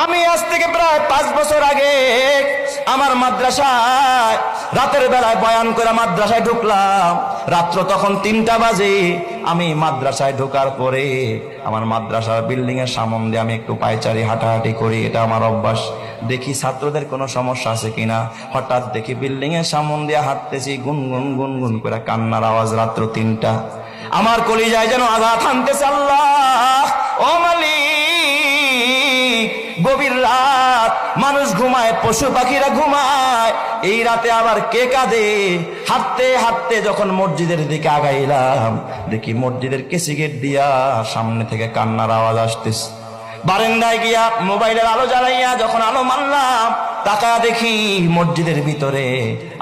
আমি আজ থেকে প্রায় 5 বছর আগে আমার মাদ্রাসায় রাতের বেলায় বয়ান করে মাদ্রাসায় ঢুকলাম। রাত্র তখন 3টা বাজে। আমি মাদ্রাসায় ঢোকার পরে আমার মাদ্রাসার বিল্ডিং এর সামনে দিয়ে আমি একটু পায়চারি হাঁটাহাঁটি করি, এটা আমার অভ্যাস। দেখি ছাত্রদের কোনো সমস্যা আছে কিনা। হঠাৎ দেখি বিল্ডিং এর সামনে দিয়ে হাঁটতেছি, গুনগুন গুনগুন করে কান্নার আওয়াজ। রাত্র 3টা, আমার কলিজায় যেন আঘাত হানতেছে। আল্লাহ, ও মালিক, গভীর রাত, মানুষ ঘুমায়, পশু পাখিরা ঘুমায়, এই রাতে আবার কে কাঁদে? হাঁটতে হাঁটতে যখন মসজিদের দিকে আগাইলাম, দেখি মসজিদের কেসি গেট দিয়া সামনে থেকে কান্নার আওয়াজ আসতেছে। বারান্দায় গিয়া মোবাইলের আলো জ্বালাইয়া যখন আলো মারলাম, তাকায়া দেখি মসজিদের ভিতরে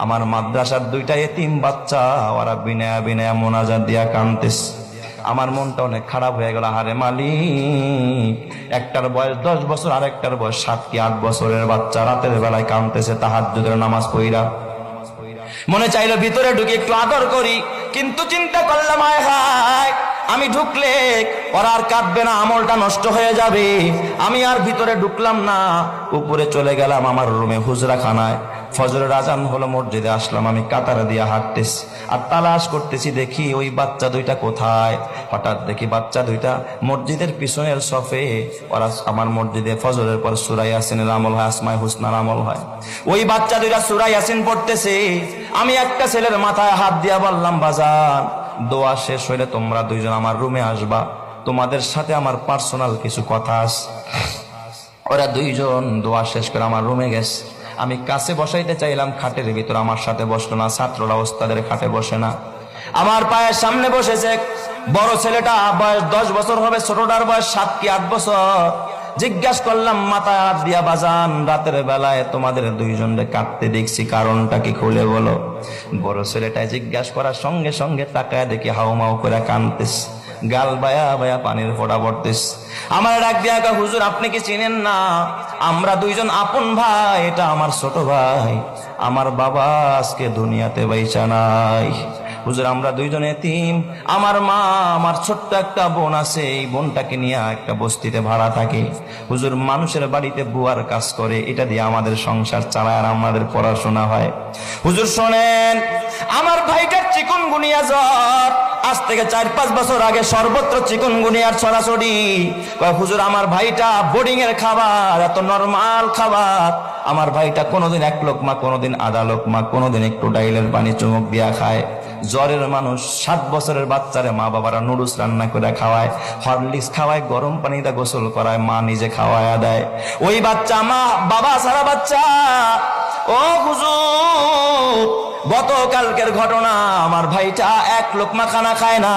আমার মাদ্রাসার 2টা এতিম বাচ্চা, ওরা বিনয়া বিনয়া মোনাজাত দিয়া কাঁদতেছে। আমার মনটা অনেক খারাপ হয়ে গেল। আরে মালিক, একটার বয়স 10 বছর, আর একটার বয়স 7 কি 8 বছরের বাচ্চা রাতের বেলায় কাঁদতেছে তাহাজ্জুদের নামাজ পড়া। মনে চাইলো ভিতরে ঢুকে একটু আদর করি, কিন্তু চিন্তা করলাম আয় হায়, আমি ঢুকলে ওরা আর কাঁদবে না, আমলটা নষ্ট হয়ে যাবে। আমি আর ভিতরে ঢুকলাম না, উপরে চলে গেলাম আমার রুমে, হুজরাখানায়। ফজরের আজান হলো, মসজিদে আসলাম। আমি কাতারে দিয়ে হাঁটতেছি আর তালাশ করতেছি, দেখি ওই বাচ্চা 2টা কোথায়। হঠাৎ দেখি বাচ্চা 2টা মসজিদের পিছনের সফে। ওরা আমার মসজিদে ফজরের পর সূরা ইয়াসিনের আমল হয়, আসমায়ে হুসনার আমল হয়। ওই বাচ্চা 2টা সূরা ইয়াসিন পড়তেছে। আমি একটা ছেলের মাথায় হাত দিয়া বললাম, বাজান, দোয়া শেষ হইলে তোমরা 2জন আমার রুমে আসবা, তোমাদের সাথে আমার পার্সোনাল কিছু কথা আছে। ওরা 2জন দোয়া শেষ করে আমার রুমে গেছে। আমি কাছে বসাইতে চাইলাম খাটের ভিতর, আমার সাথে বসলো না। ছাত্ররা ওস্তাদের খাটে বসে না, আমার পায়ের সামনে বসেছে। বড় ছেলেটা বয়স 10 বছর হবে, ছোটটার বয়স 7 কি 8 বছর। জিজ্ঞাসা করলাম, মাথায় হাত দিয়া, বাজান, রাতের বেলায় তোমাদের 2জনকে কাঁদতে দেখছি, কারণটা কি খুলে বলো। বড় ছেলেটা জিজ্ঞাসা করার সঙ্গে সঙ্গে তাকায় দেখি হাউমাউ করে কাঁদতেছে, গাল বায়া বায়া পানির ফোঁটা পড়তেছে। আমার ডাক দিয়া, হুজুর আপনি কি চিনেন না? আমরা 2জন আপন ভাই, এটা আমার ছোট ভাই, আমার বাবা আজকে দুনিয়াতে বাইচা নাই। হুজুর আমরা 2জন এতিম, আমার মা, আমার ছোট্ট একটা বোন আছে, এই বোনটাকে নিয়ে একটা বস্তিতে ভাড়া থাকে। হুজুর মানুষের বাড়িতে বুয়ার কাজ করে, এটা দিয়ে আমাদের সংসার চালায় আর আমাদের পড়াশোনা হয়। হুজুর শোনেন, আমার ভাইটার চিকুনগুনিয়া জ্বর, আজ থেকে 4-5 বছর আগে সর্বত্র চিকুনগুনিয়ার ছড়াছড়ি। হুজুর আমার ভাইটা বোর্ডিং এর খাবার, এত নরমাল খাবার আমার ভাইটা কোনোদিন 1 লোকমা, কোনোদিন আধা লোকমা, কোনোদিন একটু ডাইলের পানি চুমুক দিয়া খায়। জ্বরের মানুষ 7 বছরের বাচ্চারে মা বাবারা নুডলস রান্না করে খাওয়ায়, হরলিক্স খাওয়ায়, গরম পানিতে গোসল করায়, মা নিজে খাওয়ায়া দেয়। ওই বাচ্চা মা বাবা সারা বাচ্চা। ও হুজুর, গতকালকের ঘটনা, আমার ভাইটা 1 লোকমা খানা খায় না।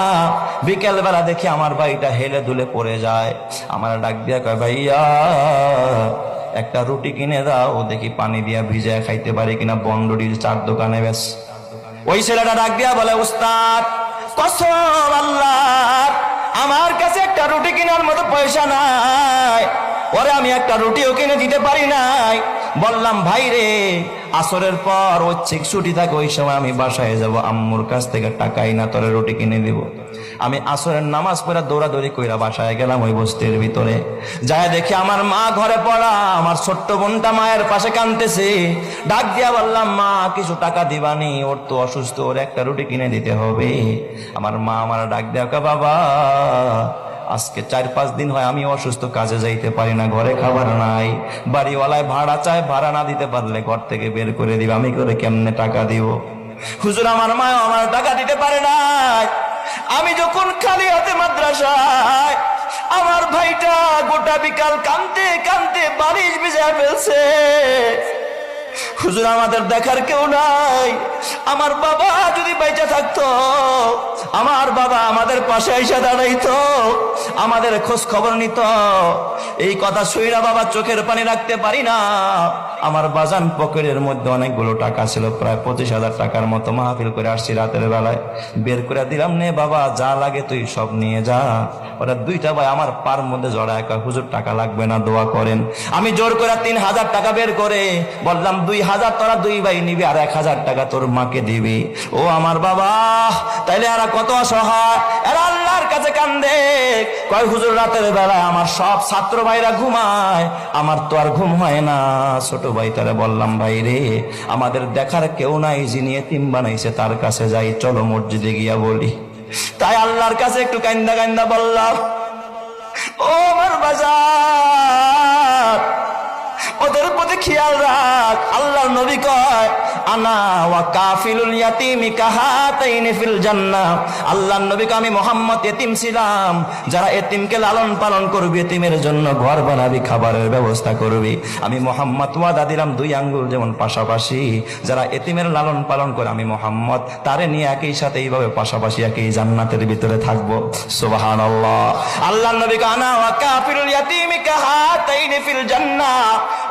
বিকেল বেলা দেখি আমার ভাইটা হেলে দুলে পড়ে যায়। আমার ডাক দিয়া কয়, ভাইয়া একটা রুটি কিনে দাও, দেখি পানি দিয়া ভিজায় খাইতে পারি কিনা, বন্ডরির 4 দোকানে বেশ। ওই ছেলেটা ডাক দিয়া বলে, উস্তাদ কসম আল্লাহর, আমার কাছে একটা রুটি কেনার মতো পয়সা নাই, ওরে আমি একটা রুটিও কিনে দিতে পারি নাই। বললাম, ভাই রে, আসরের পর ঐচ্ছিক ছুটি থাকে, ওই সময় আমি বাসায় যাব, আম্মুর কাছ থেকে টাকাই না, তোরে রুটি কিনে দিব। আমি আসরের নামাজ পড়া দৌড়াদৌড়ি কইরা বাসায় গেলাম ওই বস্তির ভিতরে। যায় দেখি আমার মা ঘরে পড়া, আমার ছোট্ট বোনটা মায়ের পাশে কাঁদতেছে। ডাক দিয়া বললাম, মা কিছু টাকা দিবানি, ওর তো অসুস্থ, ওর একটা রুটি কিনে দিতে হবে। আমার মা আমার ডাক দিয়া, বাবা আজকে 4-5 দিন হয় আমি অসুস্থ, কাজে যাইতে পারি না, ঘরে খাবার নাই, বাড়িওয়ালায় ভাড়া চায়, ভাড়া না দিতে পারলে ঘর থেকে বের করে দিবে, আমি করে কেমনে টাকা দিব? হুজুর আমার মা আমার টাকা দিতে পারে নাই। আমি যখন খালি হাতে মাদ্রাসায়, আমার ভাইটা গোটা বিকাল কাঁদতে কাঁদতে বালিশ ভিজে ফেলছে। হুজুর আমাদের দেখার কেউ নাই, আমার বাবা যদি বেঁচে থাকতো, আমার বাবা আমাদের পাশে এসে দাঁড়াইতো, আমাদের খোঁজ খবর নিত। এই কথা শুইরা বাবা চোখের পানি রাখতে পারি না। আমার বাজান পকেটের মধ্যে অনেকগুলো টাকা ছিল, প্রায় 25,000 টাকার মতো। মাহফিল করে আসছি, রাতের বেলায় বের করে দিলাম, নে বাবা যা লাগে তুই সব নিয়ে যা। ওরা 2টা ভাই আমার পার মধ্যে জড়ায়, হুজুর টাকা লাগবে না, দোয়া করেন। আমি জোর করে 3,000 টাকা বের করে বললাম, 2,000 তোরা 2 ভাই নিবি, আর 1,000 টাকা তোর মাকে দিবি। ও আমার বাবা, তাইলে আর কত অসহায়, এরা আল্লাহর কাছে কান্দে, কয় হুজুর রাতের বেলায় আমার সব ছাত্র ভাইরা ঘুমায়, আমার তো আর ঘুম হয় না। ছোট ভাই তারে বললাম, ভাই রে আমাদের দেখার কেউ নাই, যিনি এতিম বানাইছে তার কাছে যাই, চলো মসজিদে গিয়া বলি। তাই আল্লাহর কাছে একটু কান্দা কান্দা বললাম, ও আমার বাজার, ওদের প্রতি খেয়াল রাখ। আল্লাহর নবী কয়, আনা ওয়া কাফিলুল ইয়াতিমি কাহাতাইনি ফিল জান্নাহ। আল্লাহর নবী কয়, আমি মুহাম্মদ এতিম ছিলাম, যারা এতিমকে লালন পালন করবে, এতিমের জন্য ঘর বানাবি, খাবারের ব্যবস্থা করবি, আমি মুহাম্মদ ওয়াদা দিলাম 2 আঙ্গুল যেমন পাশাপাশি, যারা এতিমের লালন পালন করে আমি মুহাম্মদ তারে নিয়ে একই সাথে এইভাবে পাশাপাশি একই জান্নাতের ভিতরে থাকবো। সুবহানাল্লাহ। আল্লাহর নবী কয়, আনা ওয়া কাফিলুল ইয়াতিমি কাহাতাইনি ফিল জান্নাহ।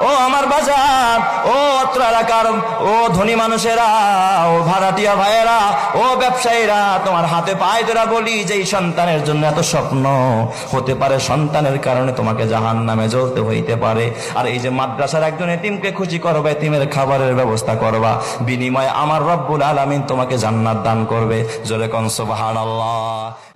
ও আমার বাজার, ও অত্র এলাকার ও ধনী মানুষেরা, ও ভাড়াটিয়া ভাইয়েরা, ও ব্যবসায়ীরা, তোমার হাতে পায়ে ধরা বলি, যে সন্তানের জন্য এত স্বপ্ন, হতে পারে সন্তানের কারণে তোমাকে জাহান্নামে জ্বলতে হইতে পারে, আর এই যে মাদ্রাসার একজন এতিমকে খুশি করবা, এতিমের খাবারের ব্যবস্থা করবা, বিনিময়ে আমার রব্বুল আলামিন তোমাকে জান্নাত দান করবে। জোরে কোন সুবহানাল্লাহ।